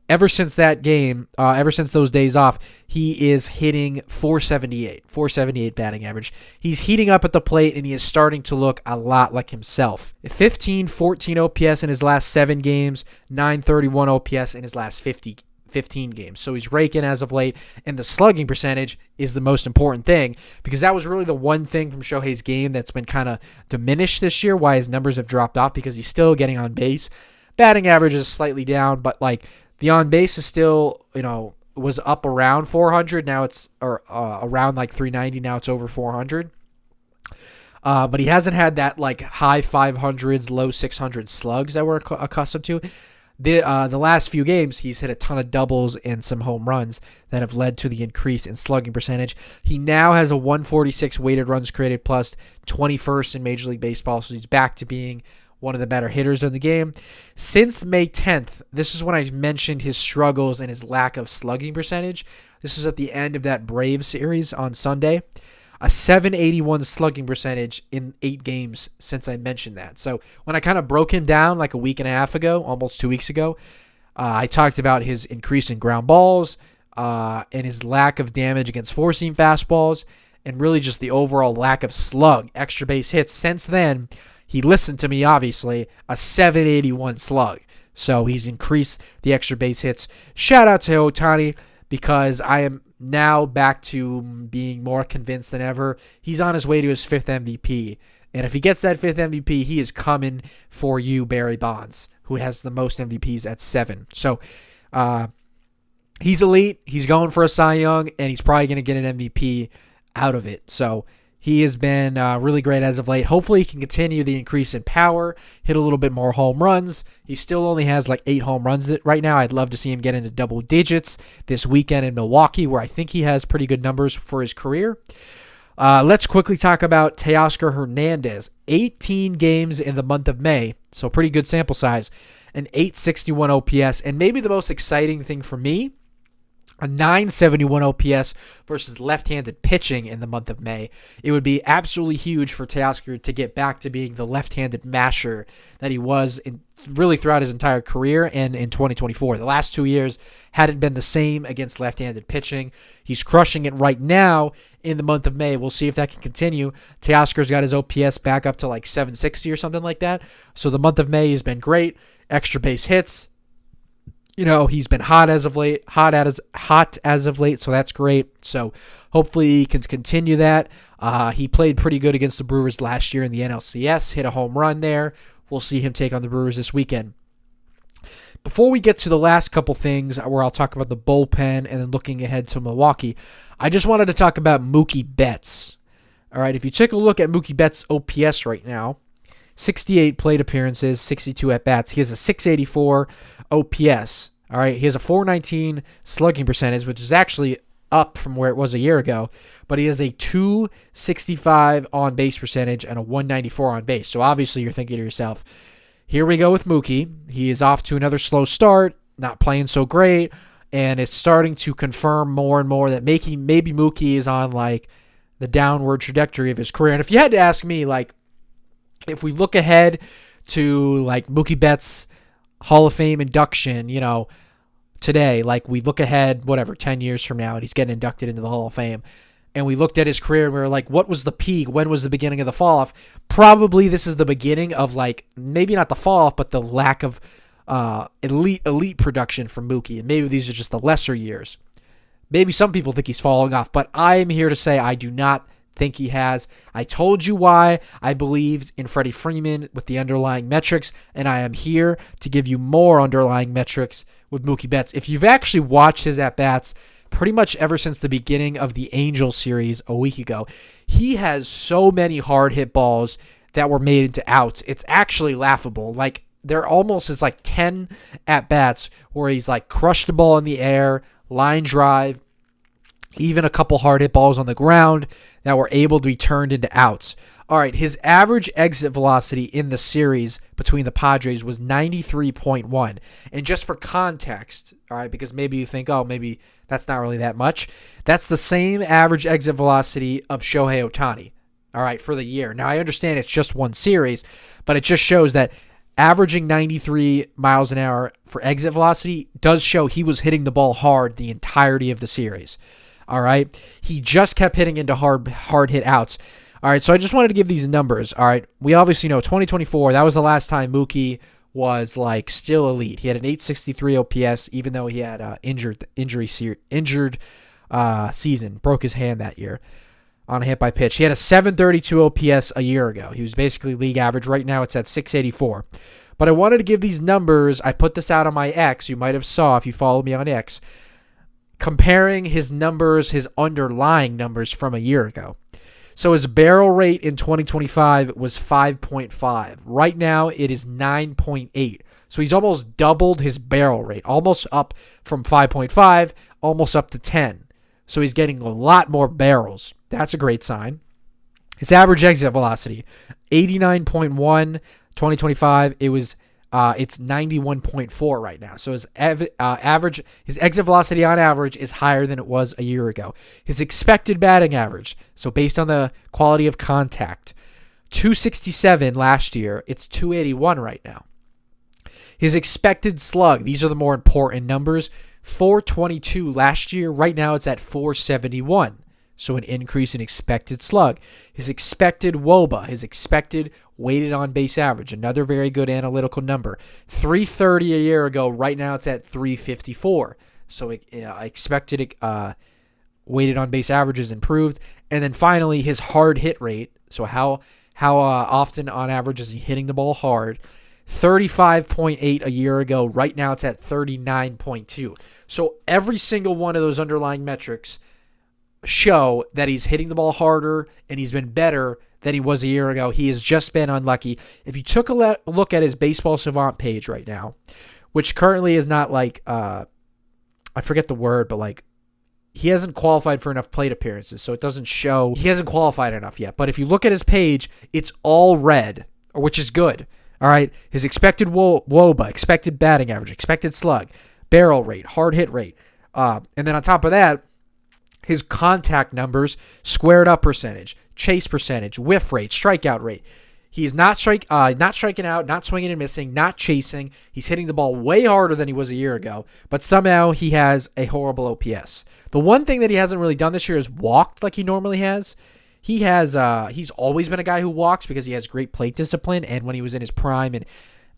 Ever since that game, ever since those days off, he is hitting .478 batting average. He's heating up at the plate, and he is starting to look a lot like himself. 1514 OPS in his last 7 games, 931 OPS in his last 15 games. So he's raking as of late, and the slugging percentage is the most important thing, because that was really the one thing from Shohei's game that's been kind of diminished this year, why his numbers have dropped off, because he's still getting on base. Batting average is slightly down, but the on base is still, was up around 400. Now it's around 390. Now it's over 400. But he hasn't had that high 500s, low 600 slugs that we're accustomed to. The last few games, he's hit a ton of doubles and some home runs that have led to the increase in slugging percentage. He now has a 146 weighted runs created plus, 21st in Major League Baseball, so he's back to being one of the better hitters in the game. Since May 10th, this is when I mentioned his struggles and his lack of slugging percentage. This was at the end of that Braves series on Sunday. A 781 slugging percentage in 8 games since I mentioned that. So when I kind of broke him down a week and a half ago, almost 2 weeks ago, I talked about his increase in ground balls and his lack of damage against 4-seam fastballs, and really just the overall lack of slug, extra base hits. Since then, he listened to me, obviously, a 781 slug. So he's increased the extra base hits. Shout out to Ohtani, because I am now back to being more convinced than ever. He's on his way to his 5th MVP. And if he gets that 5th MVP, he is coming for you, Barry Bonds, who has the most MVPs at 7. So he's elite. He's going for a Cy Young, and he's probably going to get an MVP out of it. So he has been really great as of late. Hopefully he can continue the increase in power, hit a little bit more home runs. He still only has 8 home runs right now. I'd love to see him get into double digits this weekend in Milwaukee, where I think he has pretty good numbers for his career. Let's quickly talk about Teoscar Hernandez. 18 games in the month of May, so pretty good sample size. An 861 OPS, and maybe the most exciting thing for me, a 971 OPS versus left-handed pitching in the month of May. It would be absolutely huge for Teoscar to get back to being the left-handed masher that he was really throughout his entire career and in 2024. The last 2 years hadn't been the same against left-handed pitching. He's crushing it right now in the month of May. We'll see if that can continue. Teoscar's got his OPS back up to like 760 or something like that. So the month of May has been great. Extra base hits. He's been hot as of late, so that's great. So hopefully he can continue that. He played pretty good against the Brewers last year in the NLCS, hit a home run there. We'll see him take on the Brewers this weekend. Before we get to the last couple things where I'll talk about the bullpen and then looking ahead to Milwaukee, I just wanted to talk about Mookie Betts. All right, if you take a look at Mookie Betts' OPS right now, 68 plate appearances, 62 at-bats. He has a 684 OPS. All right, he has a 419 slugging percentage, which is actually up from where it was a year ago, but he has a 265 on-base percentage and a 194 on base. So obviously you're thinking to yourself, here we go with Mookie. He is off to another slow start, not playing so great, and it's starting to confirm more and more that maybe Mookie is on like the downward trajectory of his career. And if you had to ask me, like, if we look ahead to like Mookie Betts' Hall of Fame induction, today, like we look ahead, 10 years from now, and he's getting inducted into the Hall of Fame, and we looked at his career and we were like, what was the peak? When was the beginning of the fall off? Probably this is the beginning of like, maybe not the fall off, but the lack of elite production from Mookie. And maybe these are just the lesser years. Maybe some people think he's falling off, but I'm here to say I do not think he has. I told you why I believed in Freddie Freeman with the underlying metrics, and I am here to give you more underlying metrics with Mookie Betts. If you've actually watched his at-bats pretty much ever since the beginning of the Angels series a week ago, he has so many hard hit balls that were made into outs. It's actually laughable. Like, there almost is like 10 at-bats where he's like crushed the ball in the air, line drive, even a couple hard hit balls on the ground that were able to be turned into outs. All right, his average exit velocity in the series between the Padres was 93.1. And just for context, all right, because maybe you think, oh, maybe that's not really that much. That's the same average exit velocity of Shohei Ohtani, all right, for the year. Now, I understand it's just one series, but it just shows that averaging 93 miles an hour for exit velocity does show he was hitting the ball hard the entirety of the series. All right. He just kept hitting into hard hit outs. All right. So I just wanted to give these numbers. All right. We obviously know 2024, that was the last time Mookie was like still elite. He had an 863 OPS, even though he had injured season, broke his hand that year on a hit by pitch. He had a 732 OPS a year ago. He was basically league average. Right now it's at 684. But I wanted to give these numbers. I put this out on my X. You might have saw if you follow me on X, comparing his numbers, his underlying numbers from a year ago. So his barrel rate in 2025 was 5.5. Right now it is 9.8. So he's almost doubled his barrel rate, almost up from 5.5, almost up to 10. So he's getting a lot more barrels. That's a great sign. His average exit velocity, 89.1. 2025, it's 91.4 right now. So his his exit velocity on average is higher than it was a year ago. His expected batting average, so based on the quality of contact, 267 last year. It's 281 right now. His expected slug, these are the more important numbers, 422 last year. Right now it's at 471. So an increase in expected slug. His expected WOBA, his expected weighted on base average, another very good analytical number. 330 a year ago. Right now it's at 354. So expected weighted on base average is improved. And then finally his hard hit rate. So how often on average is he hitting the ball hard? 35.8 a year ago. Right now it's at 39.2. So every single one of those underlying metrics show that he's hitting the ball harder and he's been better than he was a year ago. He has just been unlucky. If you took a look at his Baseball Savant page right now, which currently is not like, I forget the word, but like he hasn't qualified for enough plate appearances, so it doesn't show he hasn't qualified enough yet. But if you look at his page, it's all red, which is good. All right, his expected WOBA, expected batting average, expected slug, barrel rate, hard hit rate, and then on top of that, his contact numbers, squared up percentage, chase percentage, whiff rate, strikeout rate. He's not striking out, not swinging and missing, not chasing. He's hitting the ball way harder than he was a year ago, but somehow he has a horrible OPS. The one thing that he hasn't really done this year is walked like he normally has. He's always been a guy who walks because he has great plate discipline, and when he was in his prime and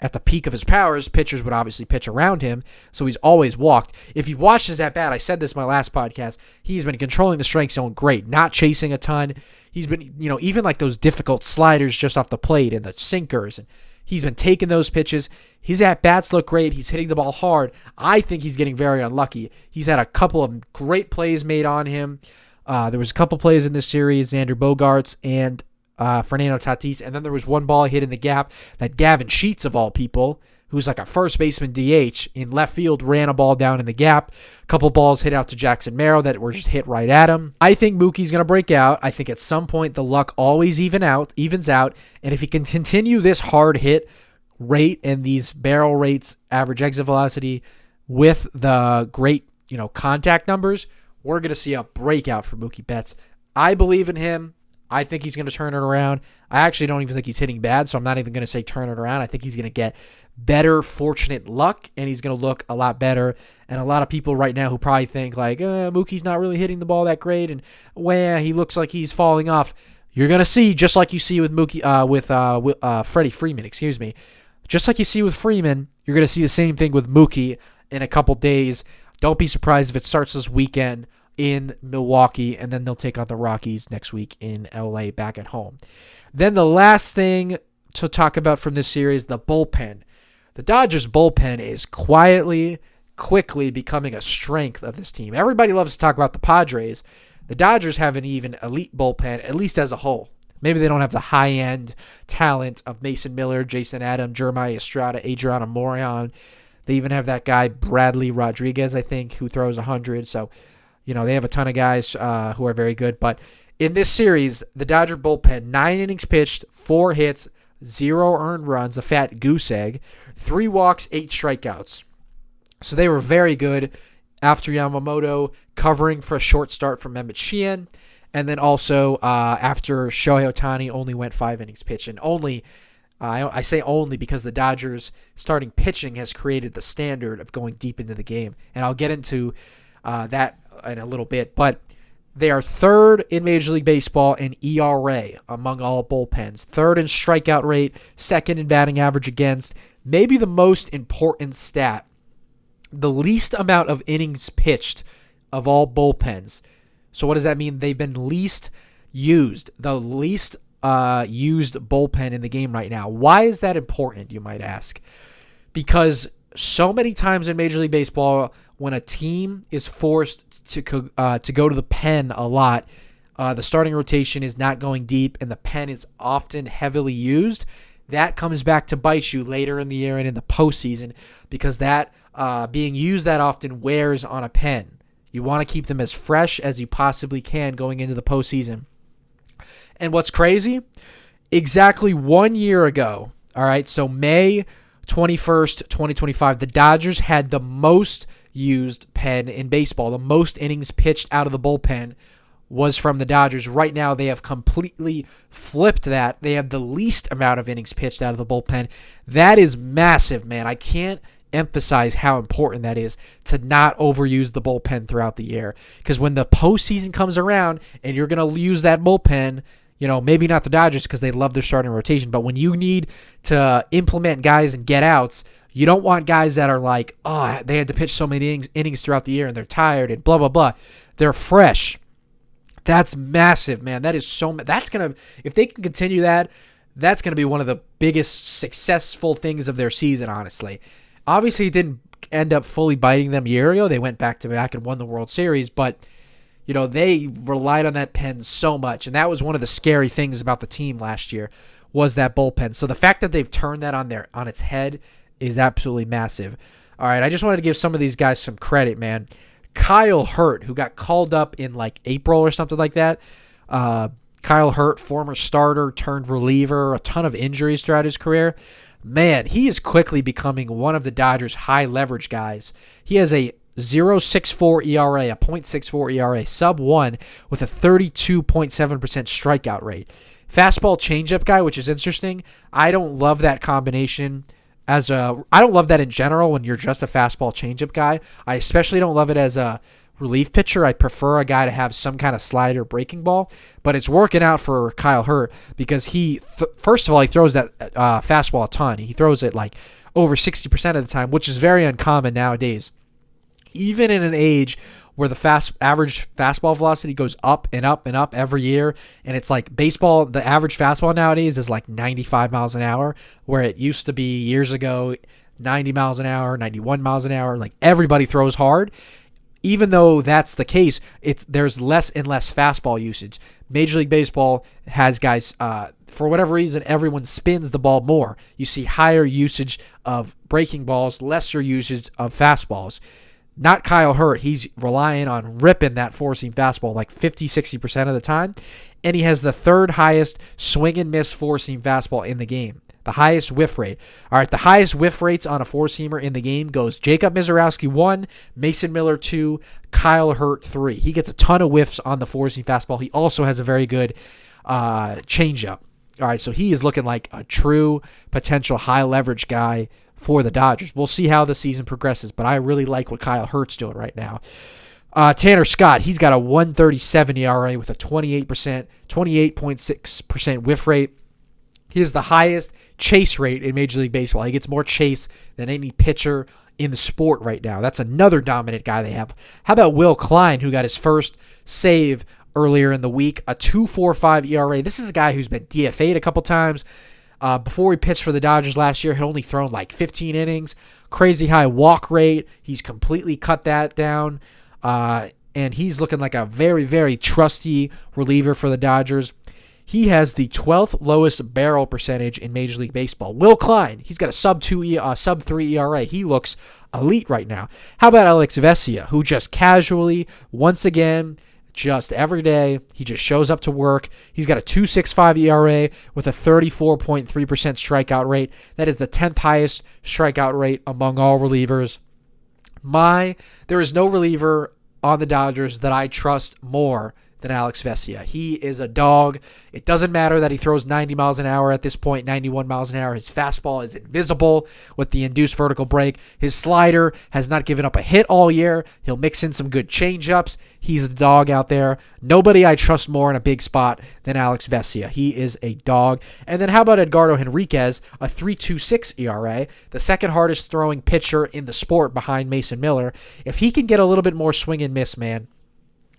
at the peak of his powers, pitchers would obviously pitch around him, so he's always walked. If you've watched his at-bat, I said this in my last podcast, he's been controlling the strike zone great, not chasing a ton. He's been, even like those difficult sliders just off the plate and the sinkers, and he's been taking those pitches. His at-bats look great. He's hitting the ball hard. I think he's getting very unlucky. He's had a couple of great plays made on him. There was a couple plays in this series, Xander Bogaerts and Fernando Tatis, and then there was one ball hit in the gap that Gavin Sheets, of all people, who's like a first baseman DH in left field, ran a ball down in the gap. A couple balls hit out to Jackson Merrill that were just hit right at him. I think Mookie's going to break out. I think at some point the luck always evens out, and if he can continue this hard hit rate and these barrel rates, average exit velocity, with the great contact numbers, we're going to see a breakout for Mookie Betts. I believe in him. I think he's going to turn it around. I actually don't even think he's hitting bad, so I'm not even going to say turn it around. I think he's going to get better fortunate luck, and he's going to look a lot better. And a lot of people right now who probably think like, Mookie's not really hitting the ball that great, and he looks like he's falling off. You're going to see, just like you see with Freddie Freeman, just like you see with Freeman, you're going to see the same thing with Mookie in a couple days. Don't be surprised if it starts this weekend in Milwaukee, and then they'll take on the Rockies next week in LA back at home. Then the last thing to talk about from this series, the bullpen. The Dodgers bullpen is quickly becoming a strength of this team. Everybody loves to talk about the Padres. The Dodgers have an even elite bullpen, at least as a whole. Maybe they don't have the high-end talent of Mason Miller, Jason Adam, Jeremiah Estrada, Adriano Morejon. They even have that guy, Bradley Rodriguez, I think, who throws 100. So, they have a ton of guys who are very good. But in this series, the Dodger bullpen, 9 innings pitched, 4 hits, 0 earned runs, a fat goose egg, 3 walks, 8 strikeouts. So they were very good after Yamamoto covering for a short start from Mehmet Sheehan. And then also after Shohei Ohtani only went 5 innings pitched. And I say only because the Dodgers starting pitching has created the standard of going deep into the game. And I'll get into that in a little bit, but they are third in Major League Baseball in ERA among all bullpens, third in strikeout rate, second in batting average against. Maybe the most important stat, the least amount of innings pitched of all bullpens. So what does that mean? They've been least used, the least used bullpen in the game right now. Why is that important, you might ask? Because so many times in Major League Baseball, when a team is forced to go to the pen a lot, the starting rotation is not going deep, and the pen is often heavily used. That comes back to bite you later in the year and in the postseason, because that being used that often wears on a pen. You want to keep them as fresh as you possibly can going into the postseason. And what's crazy? Exactly 1 year ago, all right, so May 21st, 2025, the Dodgers had the most used pen in baseball. The most innings pitched out of the bullpen was from the Dodgers. Right now, they have completely flipped that. They have the least amount of innings pitched out of the bullpen. That is massive, man. I can't emphasize how important that is to not overuse the bullpen throughout the year. Because when the postseason comes around and you're going to use that bullpen, maybe not the Dodgers because they love their starting rotation, but when you need to implement guys and get outs, you don't want guys that are like, they had to pitch so many innings throughout the year and they're tired and blah, blah, blah. They're fresh. That's massive, man. That is so – that's going to – if they can continue that, that's going to be one of the biggest successful things of their season, honestly. Obviously, it didn't end up fully biting them a year ago. They went back-to-back and won the World Series, but – they relied on that pen so much, and that was one of the scary things about the team last year was that bullpen. So the fact that they've turned that on its head is absolutely massive. All right, I just wanted to give some of these guys some credit, man. Kyle Hurt, who got called up in like April or something like that. Kyle Hurt, former starter turned reliever, a ton of injuries throughout his career. Man, he is quickly becoming one of the Dodgers' high leverage guys. He has a 0.64 ERA, a .64 ERA, sub 1 with a 32.7% strikeout rate. Fastball changeup guy, which is interesting. I don't love that combination I don't love that in general when you're just a fastball changeup guy. I especially don't love it as a relief pitcher. I prefer a guy to have some kind of slider breaking ball, but it's working out for Kyle Hurt because first of all, he throws that fastball a ton. He throws it like over 60% of the time, which is very uncommon nowadays. Even in an age where the average fastball velocity goes up and up and up every year, and it's like baseball, the average fastball nowadays is like 95 miles an hour, where it used to be years ago 90 miles an hour, 91 miles an hour. Like everybody throws hard. Even though that's the case, there's less and less fastball usage. Major League Baseball has guys, for whatever reason, everyone spins the ball more. You see higher usage of breaking balls, lesser usage of fastballs. Not Kyle Hurt. He's relying on ripping that four-seam fastball like 50, 60% of the time. And he has the third highest swing and miss four-seam fastball in the game. The highest whiff rate. All right, the highest whiff rates on a four-seamer in the game goes Jacob Misiorowski 1, Mason Miller 2, Kyle Hurt 3. He gets a ton of whiffs on the four-seam fastball. He also has a very good changeup. All right, so he is looking like a true potential high-leverage guy for the Dodgers. We'll see how the season progresses, but I really like what Kyle Hurt's doing right now. Tanner Scott, he's got a 1.37 ERA with a 28.6% whiff rate. He has the highest chase rate in Major League Baseball. He gets more chase than any pitcher in the sport right now. That's another dominant guy they have. How about Will Klein, who got his first save earlier in the week, a 2.45 ERA. This is a guy who's been DFA'd a couple times. Before he pitched for the Dodgers last year, he had only thrown like 15 innings. Crazy high walk rate. He's completely cut that down. And he's looking like a very, very trusty reliever for the Dodgers. He has the 12th lowest barrel percentage in Major League Baseball. Will Klein, he's got a sub 3 ERA. He looks elite right now. How about Alex Vesia, who just casually, once again, just every day, he just shows up to work. He's got a 2.65 ERA with a 34.3% strikeout rate. That is the 10th highest strikeout rate among all relievers. There is no reliever on the Dodgers that I trust more than Alex Vesia. He is a dog. It doesn't matter that he throws 90 miles an hour at this point, 91 miles an hour. His fastball is invisible with the induced vertical break. His slider has not given up a hit all year. He'll mix in some good changeups. He's a dog out there. Nobody I trust more in a big spot than Alex Vesia. He is a dog. And then how about Edgardo Henriquez, a 3.26 ERA, the second hardest throwing pitcher in the sport behind Mason Miller. If he can get a little bit more swing and miss, man,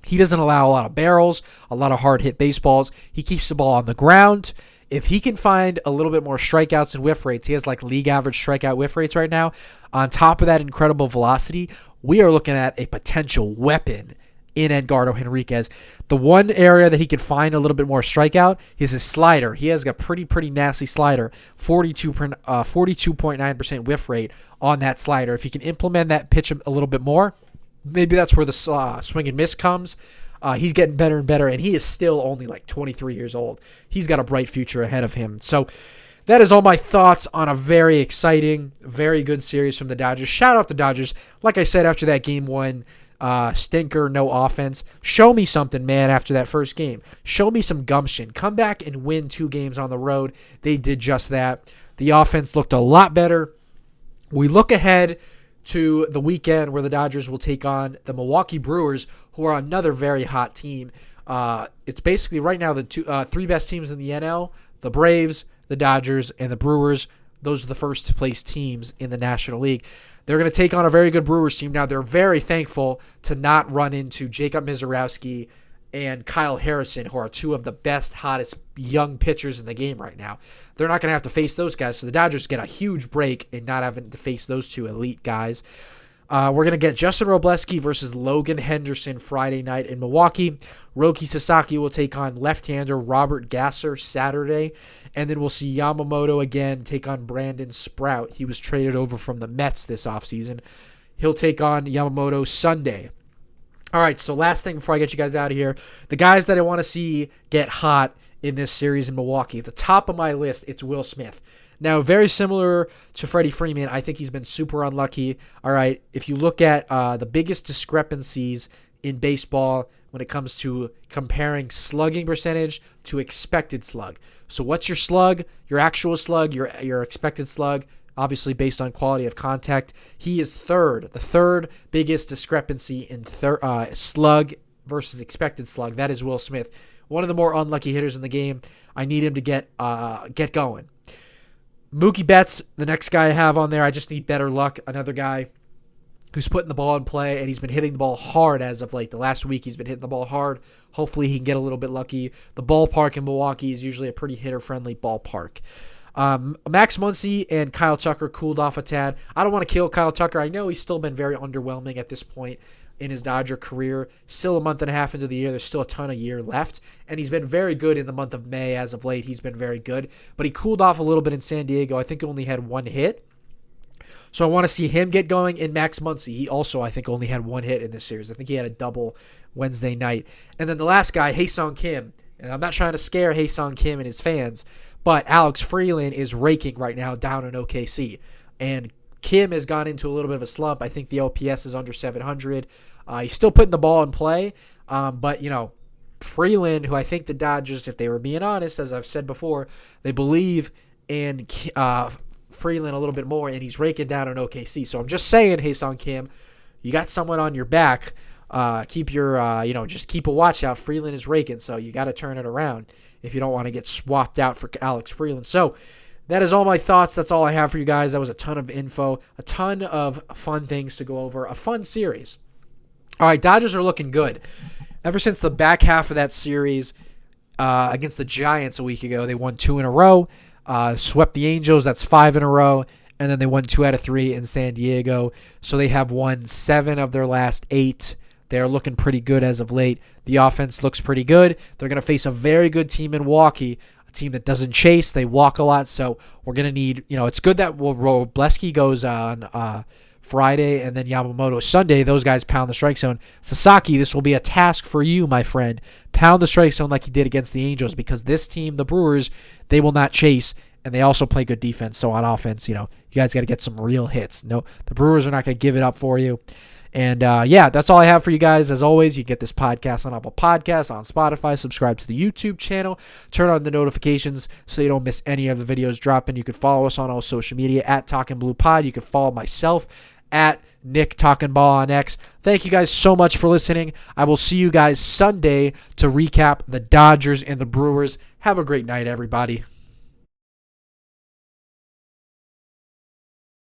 he doesn't allow a lot of barrels, a lot of hard-hit baseballs. He keeps the ball on the ground. If he can find a little bit more strikeouts and whiff rates, he has like league average strikeout whiff rates right now. On top of that incredible velocity, we are looking at a potential weapon in Edgardo Henriquez. The one area that he could find a little bit more strikeout is his slider. He has a pretty nasty slider, 42.9% whiff rate on that slider. If he can implement that pitch a little bit more, maybe that's where the swing and miss comes. He's getting better and better, and he is still only like 23 years old. He's got a bright future ahead of him. So that is all my thoughts on a very exciting, very good series from the Dodgers. Shout out the Dodgers. Like I said after that game one, stinker, no offense. Show me something, man, after that first game. Show me some gumption. Come back and win 2 games on the road. They did just that. The offense looked a lot better. We look ahead to the weekend where the Dodgers will take on the Milwaukee Brewers, who are another very hot team. It's basically right now the 3 best teams in the NL, the Braves, the Dodgers, and the Brewers. Those are the first place teams in the National League. They're going to take on a very good Brewers team. Now, they're very thankful to not run into Jacob Misiorowski and Kyle Harrison, who are 2 of the best, hottest young pitchers in the game right now. They're not going to have to face those guys, so the Dodgers get a huge break in not having to face those 2 elite guys. We're going to get Justin Robleski versus Logan Henderson Friday night in Milwaukee. Roki Sasaki will take on left-hander Robert Gasser Saturday. And then we'll see Yamamoto again take on Brandon Sprout. He was traded over from the Mets this offseason. He'll take on Yamamoto Sunday. All right, so last thing before I get you guys out of here, the guys that I want to see get hot in this series in Milwaukee. At the top of my list, it's Will Smith. Now, very similar to Freddie Freeman, I think he's been super unlucky. All right, if you look at the biggest discrepancies in baseball when it comes to comparing slugging percentage to expected slug. So what's your slug, your actual slug, your expected slug, obviously based on quality of contact. He is the third biggest discrepancy in slug versus expected slug. That is Will Smith, one of the more unlucky hitters in the game. I need him to get going. Mookie Betts, the next guy I have on there. I just need better luck. Another guy who's putting the ball in play, and he's been hitting the ball hard as of late. The last week, he's been hitting the ball hard. Hopefully, he can get a little bit lucky. The ballpark in Milwaukee is usually a pretty hitter-friendly ballpark. Max Muncy and Kyle Tucker cooled off a tad. I don't want to kill Kyle Tucker. I know he's still been very underwhelming at this point in his Dodger career. Still a month and a half into the year. There's still a ton of year left. And he's been very good in the month of May as of late. He's been very good. But he cooled off a little bit in San Diego. I think he only had one hit. So I want to see him get going. In Max Muncy, he also, I think, only had one hit in this series. I think he had a double Wednesday night. And then the last guy, Ha-Seong Kim. And I'm not trying to scare Ha-Seong Kim and his fans, but Alex Freeland is raking right now down in OKC. And Kim has gone into a little bit of a slump. I think the OPS is under 700. He's still putting the ball in play. But, Freeland, who I think the Dodgers, if they were being honest, as I've said before, they believe in Freeland a little bit more, and he's raking down on OKC. So I'm just saying, Ha-Seong Kim, you got someone on your back. Keep your, just keep a watch out. Freeland is raking, so you got to turn it around if you don't want to get swapped out for Alex Freeland. So that is all my thoughts. That's all I have for you guys. That was a ton of info, a ton of fun things to go over, a fun series. All right, Dodgers are looking good. Ever since the back half of that series against the Giants a week ago, they won 2 in a row, swept the Angels. That's 5 in a row. And then they won 2 out of 3 in San Diego. So they have won 7 of their last 8. They're looking pretty good as of late. The offense looks pretty good. They're going to face a very good team in Milwaukee, a team that doesn't chase. They walk a lot. So we're going to need, it's good that Robleski goes on Friday and then Yamamoto Sunday. Those guys pound the strike zone. Sasaki, this will be a task for you, my friend. Pound the strike zone like you did against the Angels, because this team, the Brewers, they will not chase. And they also play good defense. So on offense, you guys got to get some real hits. No, the Brewers are not going to give it up for you. And, that's all I have for you guys. As always, you get this podcast on Apple Podcasts, on Spotify. Subscribe to the YouTube channel. Turn on the notifications so you don't miss any of the videos dropping. You can follow us on all social media at Talking Blue Pod. You can follow myself at Nick Talking Ball on X. Thank you guys so much for listening. I will see you guys Sunday to recap the Dodgers and the Brewers. Have a great night, everybody.